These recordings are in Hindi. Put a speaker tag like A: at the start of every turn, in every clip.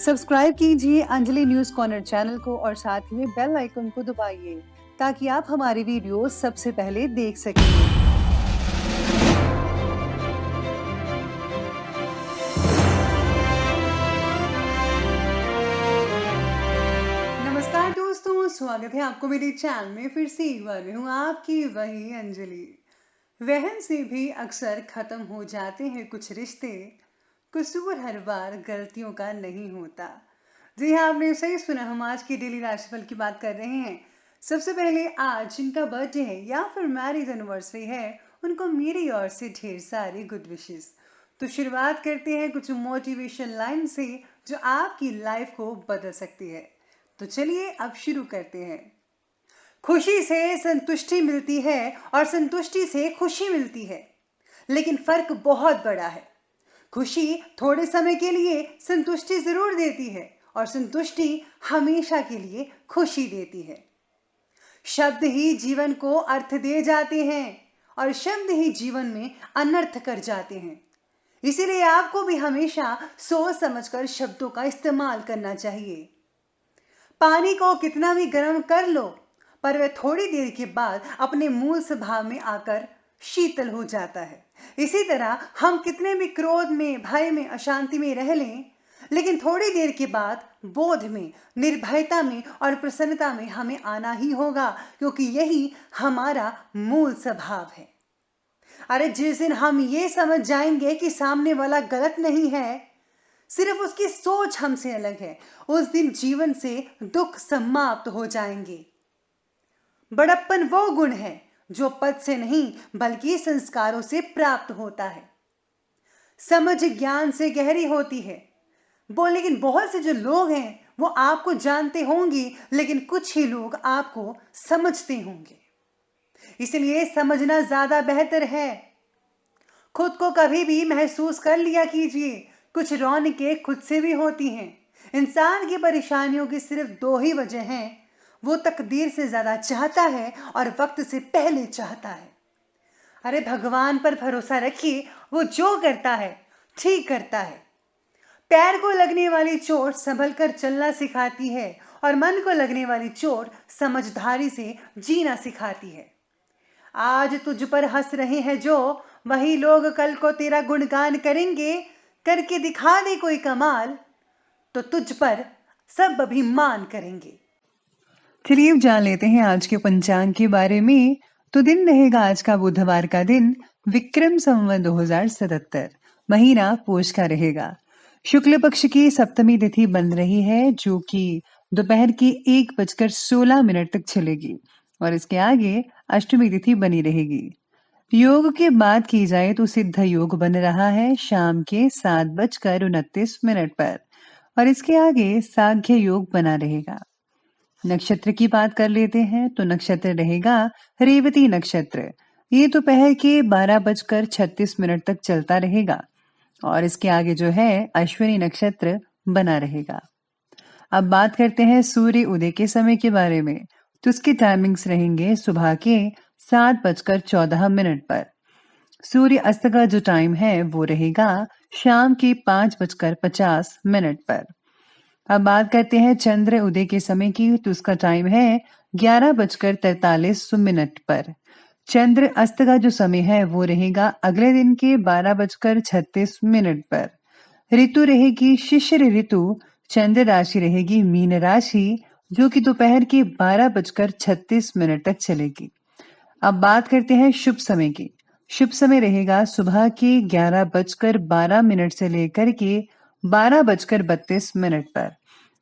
A: सब्सक्राइब कीजिए अंजलि न्यूज कॉर्नर चैनल को और साथ ही में बेल आइकन को दबाइए ताकि आप हमारी वीडियो सबसे पहले देख सकें। नमस्कार दोस्तों, स्वागत है आपको मेरे चैनल में। फिर से एक बार मैं हूँ आपकी वही अंजलि। वहन से भी अक्सर खत्म हो जाते हैं कुछ रिश्ते, कसूर हर बार गलतियों का नहीं होता। जी हाँ, आपने सही सुना। हम आज की डेली राशिफल की बात कर रहे हैं। सबसे पहले आज जिनका बर्थडे है या फिर मैरिज एनिवर्सरी है, उनको मेरी ओर से ढेर सारी गुड विशेस। तो शुरुआत करते हैं कुछ मोटिवेशन लाइन से जो आपकी लाइफ को बदल सकती है। तो चलिए अब शुरू करते हैं। खुशी से संतुष्टि मिलती है और संतुष्टि से खुशी मिलती है, लेकिन फर्क बहुत बड़ा है। खुशी थोड़े समय के लिए संतुष्टि जरूर देती है और संतुष्टि हमेशा के लिए खुशी देती है। शब्द ही जीवन को अर्थ दे जाते हैं और शब्द ही जीवन में अनर्थ कर जाते हैं। इसीलिए आपको भी हमेशा सोच समझकर शब्दों का इस्तेमाल करना चाहिए। पानी को कितना भी गर्म कर लो, पर वह थोड़ी देर के बाद अपने मूल स्वभाव में आकर शीतल हो जाता है। इसी तरह हम कितने भी क्रोध में, भय में, अशांति में रह लें, लेकिन थोड़ी देर के बाद बोध में, निर्भयता में और प्रसन्नता में हमें आना ही होगा, क्योंकि यही हमारा मूल स्वभाव है। अरे जिस दिन हम ये समझ जाएंगे कि सामने वाला गलत नहीं है, सिर्फ उसकी सोच हमसे अलग है, उस दिन जीवन से दुख समाप्त हो जाएंगे। बड़प्पन वो गुण है जो पद से नहीं बल्कि संस्कारों से प्राप्त होता है। समझ ज्ञान से गहरी होती है। लेकिन बहुत से जो लोग हैं वो आपको जानते होंगे, लेकिन कुछ ही लोग आपको समझते होंगे। इसलिए समझना ज्यादा बेहतर है। खुद को कभी भी महसूस कर लिया कीजिए। कुछ रौनकें खुद से भी होती हैं। इंसान की परेशानियों की सिर्फ दो ही वजह हैं। वो तकदीर से ज्यादा चाहता है और वक्त से पहले चाहता है। अरे भगवान पर भरोसा रखिए, वो जो करता है ठीक करता है। पैर को लगने वाली चोट संभल कर चलना सिखाती है और मन को लगने वाली चोट समझदारी से जीना सिखाती है। आज तुझ पर हंस रहे हैं जो, वही लोग कल को तेरा गुणगान करेंगे। करके दिखा दे कोई कमाल तो तुझ पर सब अभिमान करेंगे। चलिए अब जान लेते हैं आज के पंचांग के बारे में। तो दिन रहेगा आज का बुधवार का दिन, विक्रम संवत 2077, महीना पोष का रहेगा। शुक्ल पक्ष की सप्तमी तिथि बन रही है, जो कि दोपहर की 1:16 तक चलेगी और इसके आगे अष्टमी तिथि बनी रहेगी। योग की बात की जाए तो सिद्ध योग बन रहा है शाम के 7:29 पर और इसके आगे सांख्य योग बना रहेगा। नक्षत्र की बात कर लेते हैं तो नक्षत्र रहेगा रेवती नक्षत्र। ये दोपहर के 12:36 तक चलता रहेगा और इसके आगे जो है अश्विनी नक्षत्र बना रहेगा। अब बात करते हैं सूर्य उदय के समय के बारे में। तो उसकी टाइमिंग्स रहेंगे सुबह के 7:14 पर। सूर्य अस्त का जो टाइम है वो रहेगा शाम के 5:50 पर। अब बात करते हैं चंद्र उदय के समय की। तो उसका टाइम है 11:43 पर। चंद्र अस्त का जो समय है वो रहेगा अगले दिन के 12:36 पर। ऋतु रहेगी शिशिर ऋतु। चंद्र राशि रहेगी मीन राशि, जो कि दोपहर के 12:36 तक चलेगी। अब बात करते हैं शुभ समय की। शुभ समय रहेगा सुबह के 11:12 से लेकर के 12:32 पर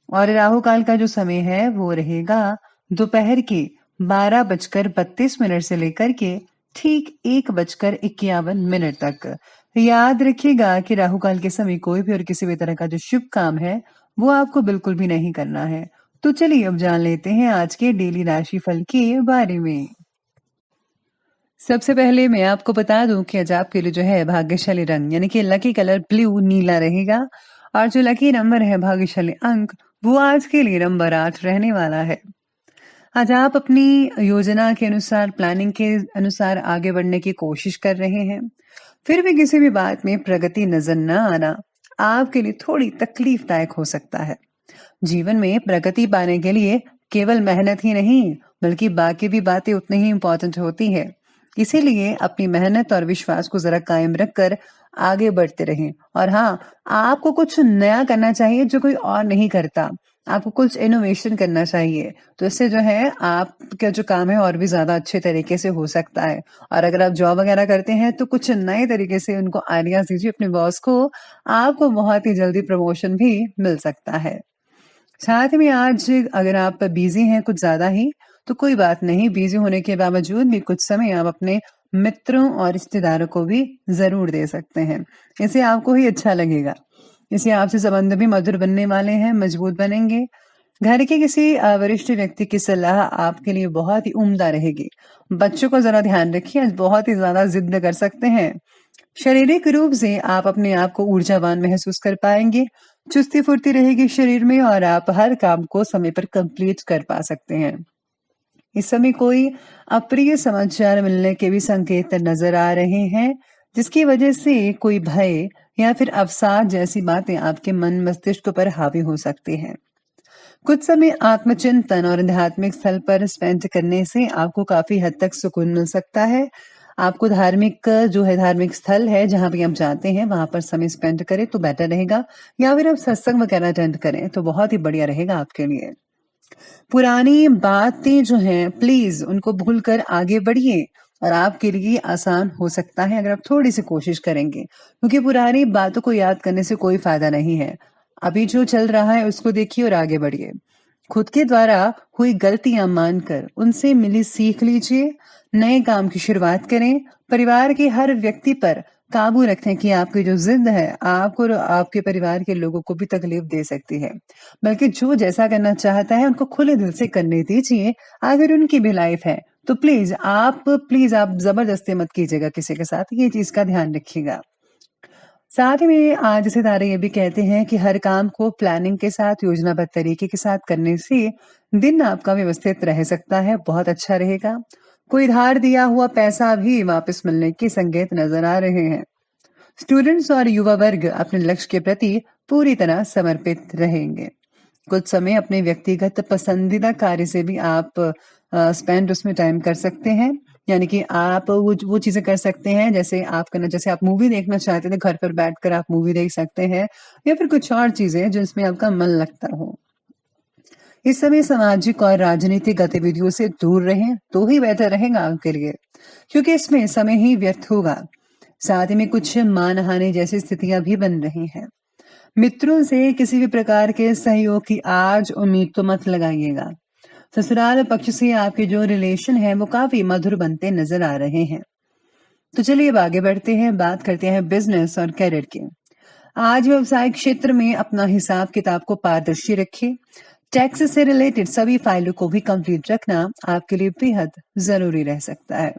A: और राहु काल का जो समय है वो रहेगा दोपहर के 12:32 से लेकर के ठीक 1:51 तक। याद रखिएगा कि राहु काल के समय कोई भी और किसी भी तरह का जो शुभ काम है वो आपको बिल्कुल भी नहीं करना है। तो चलिए अब जान लेते हैं आज के डेली राशिफल के बारे में। सबसे पहले मैं आपको बता दूं कि आज आपके लिए जो है भाग्यशाली रंग यानी कि लकी कलर ब्लू नीला रहेगा और जो लकी नंबर है, भाग्यशाली अंक, वो आज के लिए नंबर 8 रहने वाला है। आज आप अपनी योजना के अनुसार, प्लानिंग के अनुसार आगे बढ़ने की कोशिश कर रहे हैं, फिर भी किसी भी बात में प्रगति नजर न आना आपके लिए थोड़ी तकलीफदायक हो सकता है। जीवन में प्रगति पाने के लिए केवल मेहनत ही नहीं, बल्कि बाकी भी बातें उतनी ही इम्पोर्टेंट होती है। इसीलिए अपनी मेहनत और विश्वास को जरा कायम रखकर आगे बढ़ते रहें। और हाँ, आपको कुछ नया करना चाहिए जो कोई और नहीं करता। आपको कुछ इनोवेशन करना चाहिए, तो इससे जो है आपका जो काम है और भी ज्यादा अच्छे तरीके से हो सकता है। और अगर आप जॉब वगैरह करते हैं तो कुछ नए तरीके से उनको आइडियाज दीजिए अपने बॉस को। आपको बहुत ही जल्दी प्रमोशन भी मिल सकता है। साथ में आज अगर आप बिजी हैं कुछ ज्यादा ही, तो कोई बात नहीं, बिजी होने के बावजूद भी कुछ समय आप अपने मित्रों और रिश्तेदारों को भी जरूर दे सकते हैं। इससे आपको ही अच्छा लगेगा। इससे आपसे संबंध भी मधुर बनने वाले हैं, मजबूत बनेंगे। घर के किसी वरिष्ठ व्यक्ति की सलाह आपके लिए बहुत ही उम्दा रहेगी। बच्चों को जरा ध्यान रखिए, आज बहुत ही ज्यादा जिद कर सकते हैं। शारीरिक रूप से आप अपने आप को ऊर्जावान महसूस कर पाएंगे। चुस्ती फुर्ती रहेगी शरीर में और आप हर काम को समय पर कंप्लीट कर पा सकते हैं। इस समय कोई अप्रिय समाचार मिलने के भी संकेत नजर आ रहे हैं, जिसकी वजह से कोई भय या फिर अवसाद जैसी बातें आपके मन मस्तिष्क पर हावी हो सकती हैं। कुछ समय आत्मचिंतन और आध्यात्मिक स्थल पर स्पेंड करने से आपको काफी हद तक सुकून मिल सकता है। आपको धार्मिक स्थल है जहां भी आप जाते हैं वहां पर समय स्पेंड करें तो बेटर रहेगा, या फिर आप सत्संग वगैरह अटेंड करें तो बहुत ही बढ़िया रहेगा आपके लिए। पुरानी बातें जो हैं प्लीज उनको भूलकर आगे बढ़िए, और आपके लिए आसान हो सकता है अगर आप थोड़ी सी कोशिश करेंगे, क्योंकि पुरानी बातों को याद करने से कोई फायदा नहीं है। अभी जो चल रहा है उसको देखिए और आगे बढ़िए। खुद के द्वारा हुई गलतियां मानकर उनसे मिली सीख लीजिए। नए काम की शुरुआत करें। परिवार के हर व्यक्ति पर काबू रखें कि आपकी जो जिद है आपको और आपके परिवार के लोगों को भी तकलीफ दे सकती है। बल्कि जो जैसा करना चाहता है उनको खुले दिल से करने दीजिए। अगर उनकी भी लाइफ है तो प्लीज आप जबरदस्ती मत कीजिएगा किसी के साथ, ये चीज का ध्यान रखिएगा। साथ ही में आज सितारे ये भी कहते हैं कि हर काम को प्लानिंग के साथ, योजनाबद्ध तरीके के साथ करने से दिन आपका व्यवस्थित रह सकता है, बहुत अच्छा रहेगा। कोई धार दिया हुआ पैसा भी वापस मिलने के संकेत नजर आ रहे हैं। स्टूडेंट्स और युवा वर्ग अपने लक्ष्य के प्रति पूरी तरह समर्पित रहेंगे। कुछ समय अपने व्यक्तिगत पसंदीदा कार्य से भी आप स्पेंड उसमें टाइम कर सकते हैं। यानी कि आप वो चीजें कर सकते हैं जैसे आप मूवी देखना चाहते थे, घर पर बैठकर आप मूवी देख सकते हैं, या फिर कुछ और चीजें जिसमें आपका मन लगता हो। इस समय सामाजिक और राजनीतिक गतिविधियों से दूर रहें तो ही बेहतर रहेगा आपके लिए, क्योंकि इसमें समय ही व्यर्थ होगा। साथ ही में कुछ मानहानि जैसी स्थितियां भी बन रही हैं। मित्रों से किसी भी प्रकार के सहयोग की आज उम्मीद तो मत लगाइएगा। ससुराल पक्ष से आपके जो रिलेशन है वो काफी मधुर बनते नजर आ रहे हैं। तो चलिए अब आगे बढ़ते हैं, बात करते हैं बिजनेस और करियर की। आज व्यवसायिक क्षेत्र में अपना हिसाब किताब को पारदर्शी रखें। टैक्स से रिलेटेड सभी फाइलों को भी कंप्लीट रखना आपके लिए बेहद जरूरी रह सकता है।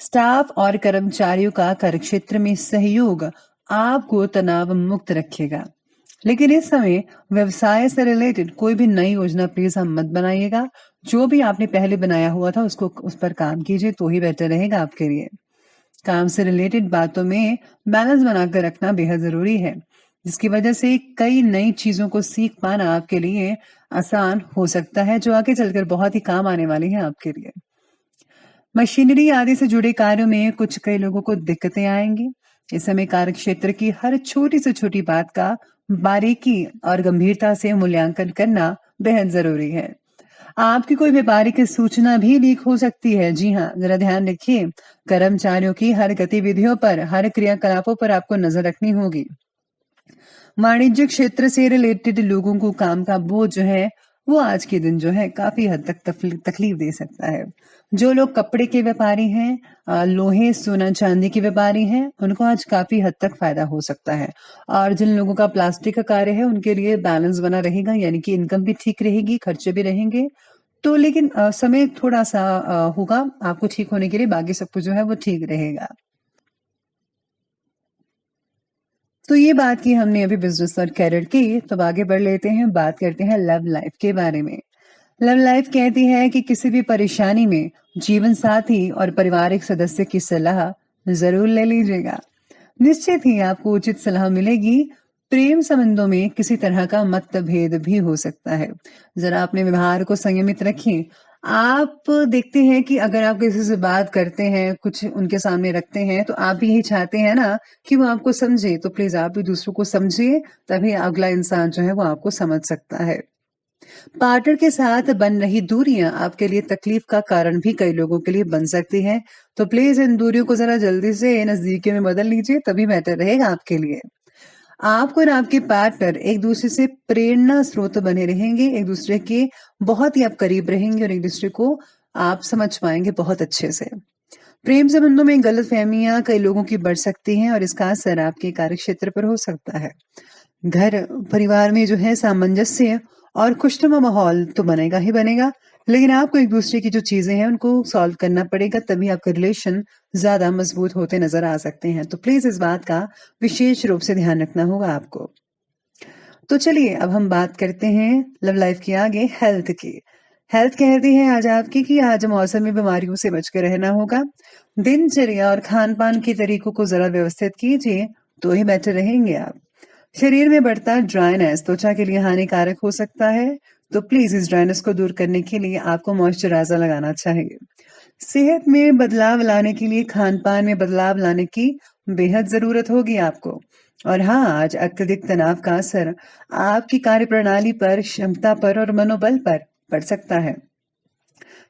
A: स्टाफ और कर्मचारियों का कार्यक्षेत्र में सहयोग आपको तनाव मुक्त रखेगा। लेकिन इस समय व्यवसाय से रिलेटेड कोई भी नई योजना प्लीज हम मत बनाइएगा। जो भी आपने पहले बनाया हुआ था उस पर काम कीजिए तो ही बेटर रहेगा आपके लिए। काम से रिलेटेड बातों में बैलेंस बनाकर रखना बेहद जरूरी है, जिसकी वजह से कई नई चीजों को सीख पाना आपके लिए आसान हो सकता है, जो आगे चलकर बहुत ही काम आने वाली है आपके लिए। मशीनरी आदि से जुड़े कार्यों में कई लोगों को दिक्कतें आएंगी। इस समय कार्य क्षेत्र की हर छोटी से छोटी बात का बारीकी और गंभीरता से मूल्यांकन करना बेहद जरूरी है। आपकी कोई व्यापारिक सूचना भी लीक हो सकती है। जी हाँ, जरा ध्यान रखिए। कर्मचारियों की हर गतिविधियों पर, हर क्रियाकलापों पर आपको नजर रखनी होगी। वाणिज्य क्षेत्र से रिलेटेड लोगों को काम का बोझ जो है वो आज के दिन जो है काफी हद तक तकलीफ दे सकता है। जो लोग कपड़े के व्यापारी हैं, लोहे सोना चांदी के व्यापारी हैं, उनको आज काफी हद तक फायदा हो सकता है। और जिन लोगों का प्लास्टिक का कार्य है उनके लिए बैलेंस बना रहेगा, यानी कि इनकम भी ठीक रहेगी, खर्चे भी रहेंगे। तो लेकिन समय थोड़ा सा होगा आपको ठीक होने के लिए, बाकी सब कुछ जो है वो ठीक रहेगा। तो ये बात की हमने अभी बिजनेस और करियर की, तो आगे बढ़ लेते हैं, बात करते हैं लव लाइफ के बारे में। लव लाइफ कहती है कि किसी भी परेशानी में जीवन साथी और पारिवारिक सदस्य की सलाह जरूर ले लीजिएगा। निश्चित ही आपको उचित सलाह मिलेगी। प्रेम संबंधों में किसी तरह का मतभेद भी हो सकता है। ज़रा अपने व्यवहार को संयमित रखिए। आप देखते हैं कि अगर आप किसी से बात करते हैं, कुछ उनके सामने रखते हैं, तो आप भी यही चाहते हैं ना कि वो आपको समझे, तो प्लीज़ आप भी दूसरों को समझिए, तभी अगला इंसान जो है वो आपको समझ सकता है। पार्टनर के साथ बन रही दूरियां आपके लिए तकलीफ का कारण भी कई लोगों के लिए बन सकती हैं, तो प्लीज़ इन दूरियों को ज़रा जल्दी से नज़दीकियों में बदल लीजिए, तभी बेहतर रहेगा आपके लिए। आपको और आपके पार्टनर एक-दूसरे से प्रेरणा स्रोत बने रहेंगे, एक-दूसरे के बहुत ही आप करीब रहेंगे और एक-दूसरे को आप समझ पाएँगे बहुत अच्छे से। प्रेम संबंधों में गलतफ़हमियाँ कई लोगों की बढ़ सकती हैं और इसका असर आपके कार्यक्षेत्र पर हो सकता है। घर परिवार में जो है सामंजस्य और खुशनुमा माहौल तो बनेगा ही बनेगा, लेकिन आपको एक-दूसरे की जो चीज़ें हैं उनको सॉल्व करना पड़ेगा, तभी आपका रिलेशन ज़्यादा मज़बूत होते नज़र आ सकते हैं। तो प्लीज़ इस बात का विशेष रूप से ध्यान रखना होगा आपको। तो चलिए अब हम बात करते हैं लव लाइफ के आगे हेल्थ की। हेल्थ कहती है आज आपकी कि आज मौसमी बीमारियों से बच के रहना होगा। दिनचर्या और खान-पान के तरीकों को ज़रा व्यवस्थित कीजिए, तो ही बेटर रहेंगे आप। शरीर में बढ़ता ड्राइनेस त्वचा के लिए हानिकारक हो सकता है, तो प्लीज इस ड्राइनेस को दूर करने के लिए आपको मॉइस्चराइजर लगाना चाहिए। सेहत में बदलाव लाने के लिए खान पान में बदलाव लाने की बेहद जरूरत होगी आपको। और हाँ, आज अत्यधिक तनाव का असर आपकी कार्यप्रणाली पर, क्षमता पर और मनोबल पर पड़ सकता है।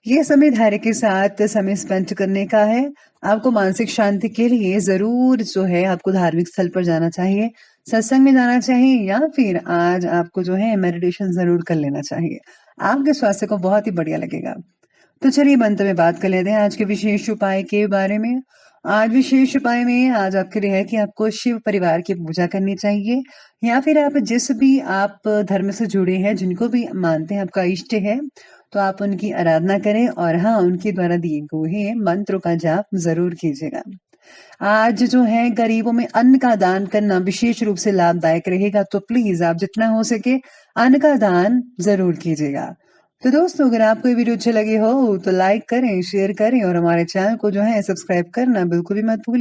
A: ये समय धैर्य के साथ समय स्पेंड करने का है। आपको मानसिक शांति के लिए ज़रूर जो है आपको धार्मिक स्थल पर जाना चाहिए, सत्संग में जाना चाहिए या फिर आज आपको जो है मेडिटेशन ज़रूर कर लेना चाहिए। आपके स्वास्थ्य को बहुत ही बढ़िया लगेगा। तो चलिए अंत में बात कर लेते हैं आज के विशेष उपाय के बारे में। आज विशेष उपाय में आज आपके लिए है कि आपको शिव परिवार की पूजा करनी चाहिए या फिर आप जिस भी आप धर्म से जुड़े हैं, जिनको भी मानते हैं आपका इष्ट है, तो आप उनकी आराधना करें और हाँ, उनके द्वारा दिए हुए मंत्रों का जाप ज़रूर कीजिएगा। आज जो है गरीबों में अन्न का दान करना विशेष रूप से लाभदायक रहेगा, तो प्लीज़ आप जितना हो सके अन्न का दान ज़रूर कीजिएगा। तो दोस्तों अगर आपको ये वीडियो अच्छे लगे हो तो लाइक करें, शेयर करें और हमारे चैनल को जो है सब्सक्राइब करना बिल्कुल भी मत भूलिए।